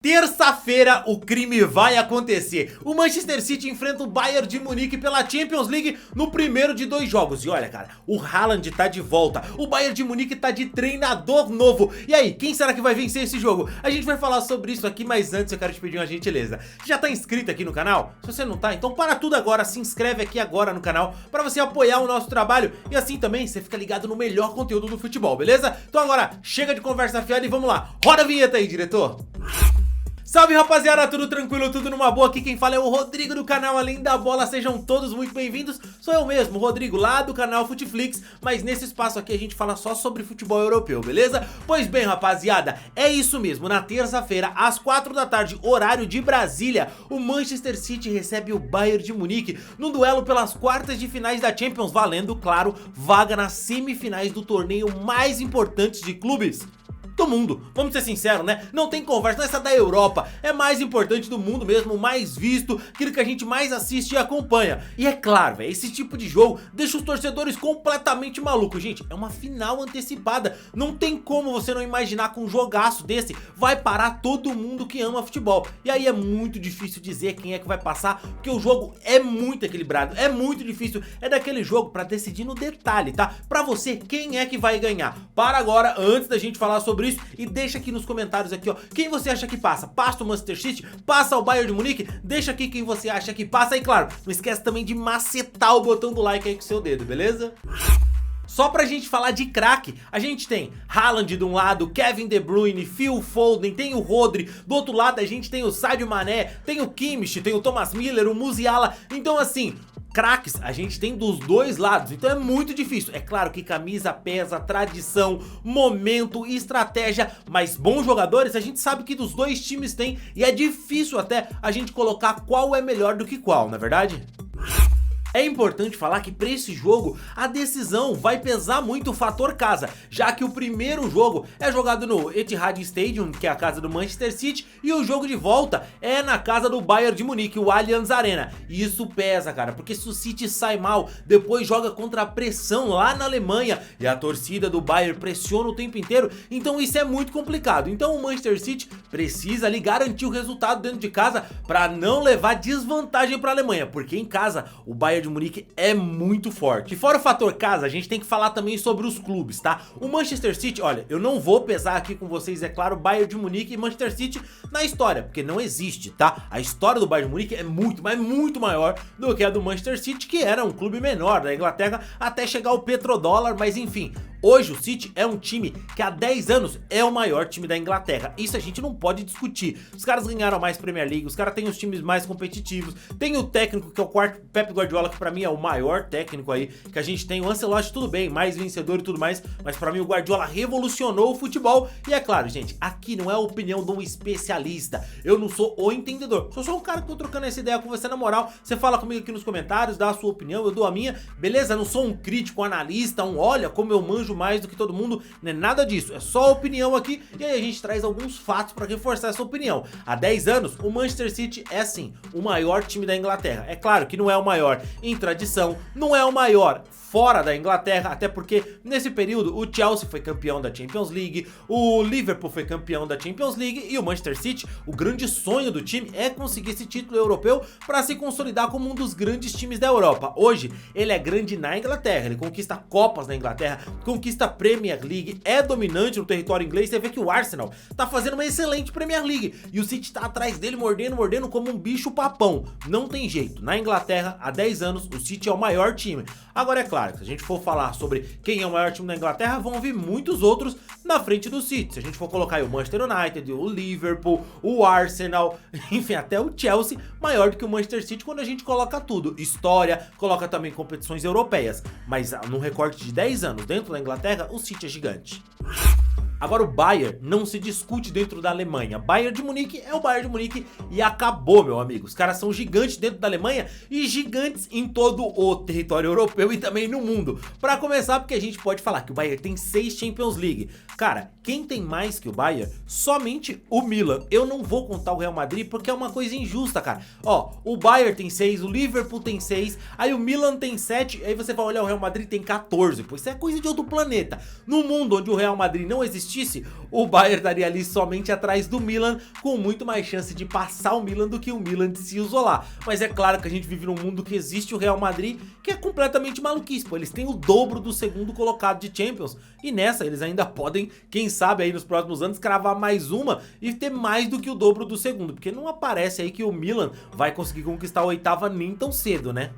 Terça-feira o crime vai acontecer. O Manchester City enfrenta o Bayern de Munique pela Champions League no primeiro de 2 jogos. E olha, cara, o Haaland tá de volta. O Bayern de Munique tá de treinador novo. E aí, quem será que vai vencer esse jogo? A gente vai falar sobre isso aqui, mas antes eu quero te pedir uma gentileza. Já tá inscrito aqui no canal? Se você não tá, então para tudo agora, se inscreve aqui agora no canal para você apoiar o nosso trabalho. E assim também você fica ligado no melhor conteúdo do futebol, beleza? Então agora, chega de conversa fiada e vamos lá. Roda a vinheta aí, diretor! Salve rapaziada, tudo tranquilo, tudo numa boa? Aqui quem fala é o Rodrigo do canal Além da Bola, sejam todos muito bem-vindos. Sou eu mesmo, Rodrigo, lá do canal Futflix, mas nesse espaço aqui a gente fala só sobre futebol europeu, beleza? Pois bem rapaziada, é isso mesmo, na terça-feira às 4 da tarde, horário de Brasília, o Manchester City recebe o Bayern de Munique no duelo pelas quartas de finais da Champions, valendo, claro, vaga nas semifinais do torneio mais importante de clubes do mundo. Vamos ser sinceros, né? Não tem conversa, essa da Europa é mais importante do mundo mesmo, mais visto, aquilo que a gente mais assiste e acompanha. E é claro, véio, esse tipo de jogo deixa os torcedores completamente malucos. Gente, é uma final antecipada, não tem como você não imaginar que um jogaço desse vai parar todo mundo que ama futebol. E aí é muito difícil dizer quem é que vai passar, porque o jogo é muito equilibrado, é muito difícil, é daquele jogo pra decidir no detalhe, tá? Pra você, quem é que vai ganhar? Para agora, antes da gente falar sobre isso, e deixa aqui nos comentários aqui, ó, quem você acha que passa? Passa o Manchester City? Passa o Bayern de Munique? Deixa aqui quem você acha que passa e claro, não esquece também de macetar o botão do like aí com o seu dedo, beleza? Só pra gente falar de craque, a gente tem Haaland de um lado, Kevin De Bruyne, Phil Foden, tem o Rodri, do outro lado a gente tem o Sadio Mané, tem o Kimmich, tem o Thomas Müller, o Musiala, então assim, craques a gente tem dos dois lados, então é muito difícil. É claro que camisa pesa, tradição, momento, estratégia, mas bons jogadores a gente sabe que dos dois times tem e é difícil até a gente colocar qual é melhor do que qual, não é verdade? É importante falar que para esse jogo a decisão vai pesar muito o fator casa, já que o primeiro jogo é jogado no Etihad Stadium, que é a casa do Manchester City, e o jogo de volta é na casa do Bayern de Munique, o Allianz Arena. E isso pesa, cara, porque se o City sai mal, depois joga contra a pressão lá na Alemanha e a torcida do Bayern pressiona o tempo inteiro, então isso é muito complicado. Então o Manchester City precisa ali garantir o resultado dentro de casa para não levar desvantagem para a Alemanha, porque em casa o Bayern de Munique é muito forte. E fora o fator casa, a gente tem que falar também sobre os clubes, tá? O Manchester City, olha, eu não vou pesar aqui com vocês, é claro, Bayern de Munique e Manchester City na história, porque não existe, tá? A história do Bayern de Munique é muito, mas muito maior do que a do Manchester City, que era um clube menor da Inglaterra até chegar o petrodólar, mas enfim. Hoje o City é um time que há 10 anos é o maior time da Inglaterra, isso a gente não pode discutir. Os caras ganharam mais Premier League, os caras têm os times mais competitivos, tem o técnico que é o quarto, Pep Guardiola, que pra mim é o maior técnico aí que a gente tem. O Ancelotti tudo bem, mais vencedor e tudo mais, mas pra mim o Guardiola revolucionou o futebol. E é claro, gente, aqui não é a opinião de um especialista, eu não sou o entendedor, sou só um cara que tô trocando essa ideia com você na moral. Você fala comigo aqui nos comentários, dá a sua opinião, eu dou a minha, beleza? Não sou um crítico, um analista, um olha como eu manjo mais do que todo mundo, não é nada disso, é só opinião aqui e aí a gente traz alguns fatos para reforçar essa opinião. Há 10 anos o Manchester City é sim o maior time da Inglaterra, é claro que não é o maior em tradição, não é o maior fora da Inglaterra, até porque nesse período o Chelsea foi campeão da Champions League, o Liverpool foi campeão da Champions League e o Manchester City, o grande sonho do time é conseguir esse título europeu para se consolidar como um dos grandes times da Europa. Hoje ele é grande na Inglaterra, ele conquista Copas na Inglaterra, conquista Premier League, é dominante no território inglês. Você vê que o Arsenal tá fazendo uma excelente Premier League e o City tá atrás dele mordendo como um bicho papão. Não tem jeito, na Inglaterra há 10 anos o City é o maior time. Agora é claro, se a gente for falar sobre quem é o maior time da Inglaterra, vão vir muitos outros na frente do City. Se a gente for colocar aí o Manchester United, o Liverpool, o Arsenal, enfim, até o Chelsea, maior do que o Manchester City quando a gente coloca tudo. História, coloca também competições europeias, mas num recorte de 10 anos dentro da Inglaterra, o City é gigante. Agora o Bayern não se discute dentro da Alemanha, Bayern de Munique é o Bayern de Munique e acabou, meu amigo. Os caras são gigantes dentro da Alemanha e gigantes em todo o território europeu e também no mundo. Pra começar, porque a gente pode falar que o Bayern tem 6 Champions League. Cara, quem tem mais que o Bayern? Somente o Milan. Eu não vou contar o Real Madrid porque é uma coisa injusta, cara. Ó, o Bayern tem 6, o Liverpool tem 6, aí o Milan tem 7, aí você vai olhar o Real Madrid tem 14. Pô, isso é coisa de outro planeta. No mundo onde o Real Madrid não existe existisse, o Bayern estaria ali somente atrás do Milan, com muito mais chance de passar o Milan do que o Milan de se isolar. Mas é claro que a gente vive num mundo que existe o Real Madrid, que é completamente maluquice, pô. Eles têm o dobro do segundo colocado de Champions, e nessa eles ainda podem, quem sabe aí nos próximos anos, cravar mais uma e ter mais do que o dobro do segundo, porque não aparece aí que o Milan vai conseguir conquistar a oitava nem tão cedo, né?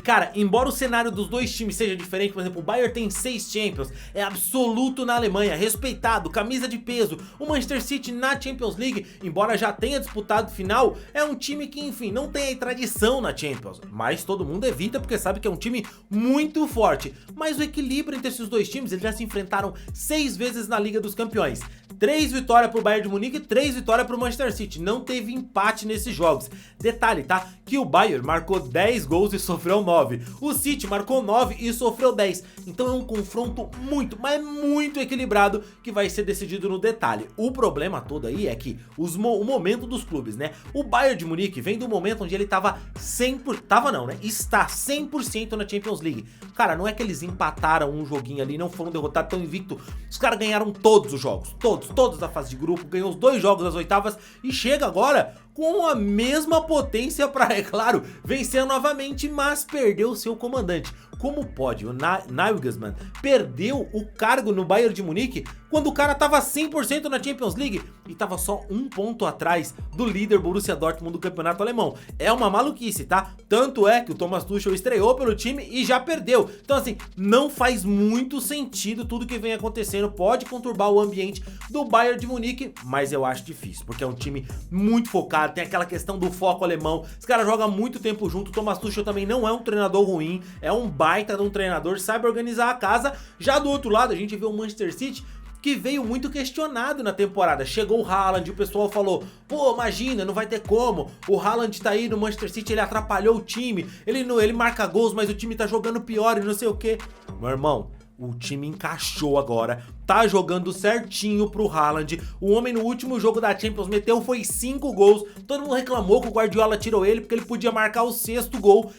Cara, embora o cenário dos dois times seja diferente, por exemplo, o Bayern tem 6 Champions, é absoluto na Alemanha, respeitado, camisa de peso. O Manchester City na Champions League, embora já tenha disputado final, é um time que, enfim, não tem aí tradição na Champions, mas todo mundo evita porque sabe que é um time muito forte. Mas o equilíbrio entre esses dois times, eles já se enfrentaram 6 vezes na Liga dos Campeões. 3 vitórias pro Bayern de Munique e 3 vitórias pro Manchester City, não teve empate nesses jogos. Detalhe, tá? Que o Bayern marcou 10 gols e sofreu 9. O City marcou 9 e sofreu 10. Então é um confronto muito, mas muito equilibrado que vai ser decidido no detalhe. O problema todo aí é que o momento dos clubes, né? O Bayern de Munique vem do momento onde ele tava 100%, tava não, né? Está 100% na Champions League. Cara, não é que eles empataram um joguinho ali, não foram derrotados tão invicto. Os caras ganharam todos os jogos, todos da fase de grupo, ganhou os 2 jogos das oitavas e chega agora com a mesma potência para, é claro, vencer novamente, mas perdeu o seu comandante. Como pode o Nagelsmann perdeu o cargo no Bayern de Munique quando o cara tava 100% na Champions League e tava só 1 ponto atrás do líder Borussia Dortmund do campeonato alemão? É uma maluquice, tá? Tanto é que o Thomas Tuchel estreou pelo time e já perdeu. Então assim, não faz muito sentido tudo que vem acontecendo, pode conturbar o ambiente do Bayern de Munique, mas eu acho difícil, porque é um time muito focado, tem aquela questão do foco alemão, os caras jogam muito tempo junto, o Thomas Tuchel também não é um treinador ruim, é um baita de um treinador, sabe organizar a casa. Já do outro lado a gente vê o Manchester City, que veio muito questionado na temporada. Chegou o Haaland e o pessoal falou: pô, imagina, não vai ter como, o Haaland tá aí no Manchester City, ele atrapalhou o time, ele marca gols, mas o time tá jogando pior e não sei o que. Meu irmão, o time encaixou agora, tá jogando certinho pro Haaland. O homem no último jogo da Champions meteu foi 5 gols. Todo mundo reclamou que o Guardiola tirou ele porque ele podia marcar o 6º gol.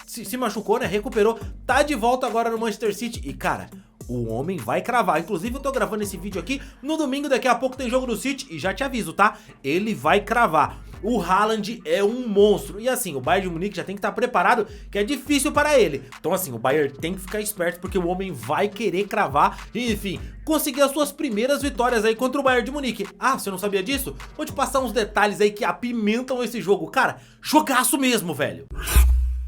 Se machucou, né? Recuperou. Tá de volta agora no Manchester City. E cara, o homem vai cravar. Inclusive eu tô gravando esse vídeo aqui no domingo, daqui a pouco tem jogo do City e já te aviso, tá? Ele vai cravar. O Haaland é um monstro. E assim, o Bayern de Munique já tem que estar preparado, que é difícil para ele. Então assim, o Bayern tem que ficar esperto, porque o homem vai querer cravar e, enfim, conseguir as suas primeiras vitórias aí contra o Bayern de Munique. Ah, você não sabia disso? Vou te passar uns detalhes aí que apimentam esse jogo. Cara, jogaço mesmo, velho.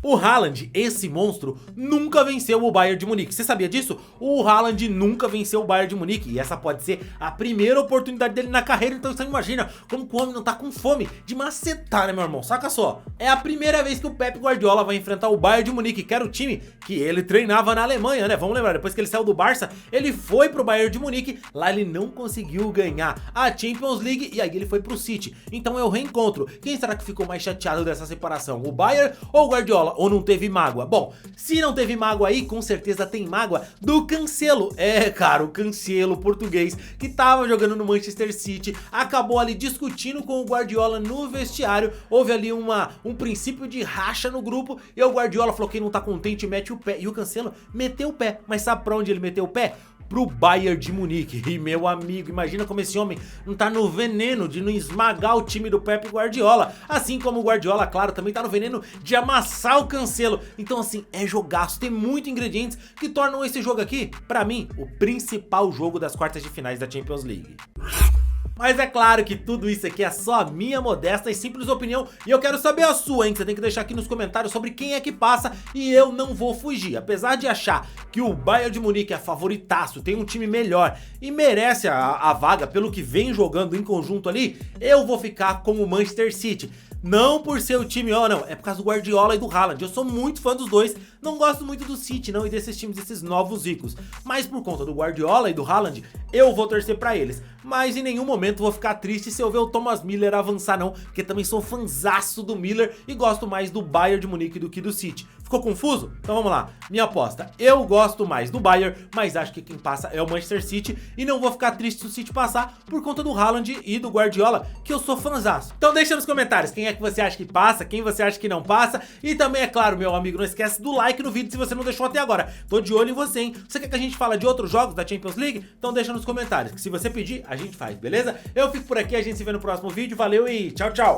O Haaland, esse monstro, nunca venceu o Bayern de Munique. Você sabia disso? O Haaland nunca venceu o Bayern de Munique e essa pode ser a primeira oportunidade dele na carreira. Então você imagina como o homem não tá com fome de macetar, né, meu irmão? Saca só, é a primeira vez que o Pep Guardiola vai enfrentar o Bayern de Munique, que era o time que ele treinava na Alemanha, né? Vamos lembrar, depois que ele saiu do Barça, ele foi pro Bayern de Munique. Lá ele não conseguiu ganhar a Champions League e aí ele foi pro City. Então é o reencontro. Quem será que ficou mais chateado dessa separação? O Bayern ou o Guardiola? Ou não teve mágoa? Bom, se não teve mágoa aí, com certeza tem mágoa do Cancelo. É, cara, o Cancelo português, que tava jogando no Manchester City, acabou ali discutindo com o Guardiola no vestiário. Houve ali um princípio de racha no grupo e o Guardiola falou que não tá contente, mete o pé. E o Cancelo meteu o pé. Mas sabe pra onde ele meteu o pé? Pro Bayern de Munique. E meu amigo, imagina como esse homem não tá no veneno de não esmagar o time do Pep Guardiola, assim como o Guardiola, claro, também tá no veneno de amassar o Cancelo. Então assim, é jogaço, tem muitos ingredientes que tornam esse jogo aqui, pra mim, o principal jogo das quartas de finais da Champions League. Mas é claro que tudo isso aqui é só a minha modesta e simples opinião e eu quero saber a sua, hein? Você tem que deixar aqui nos comentários sobre quem é que passa e eu não vou fugir. Apesar de achar que o Bayern de Munique é favoritaço, tem um time melhor e merece a vaga pelo que vem jogando em conjunto ali, eu vou ficar com o Manchester City. Não por ser o time, não, é por causa do Guardiola e do Haaland. Eu sou muito fã dos dois, não gosto muito do City não e desses times, esses novos ricos. Mas por conta do Guardiola e do Haaland, eu vou torcer pra eles. Mas em nenhum momento vou ficar triste se eu ver o Thomas Müller avançar não, porque também sou fanzaço do Müller e gosto mais do Bayern de Munique do que do City. Ficou confuso? Então vamos lá, minha aposta, eu gosto mais do Bayern, mas acho que quem passa é o Manchester City e não vou ficar triste se o City passar por conta do Haaland e do Guardiola, que eu sou fãzaço. Então deixa nos comentários quem é que você acha que passa, quem você acha que não passa e também, é claro, meu amigo, não esquece do like no vídeo se você não deixou até agora. Tô de olho em você, hein? Você quer que a gente fale de outros jogos da Champions League? Então deixa nos comentários, que se você pedir, a gente faz, beleza? Eu fico por aqui, a gente se vê no próximo vídeo, valeu e tchau, tchau!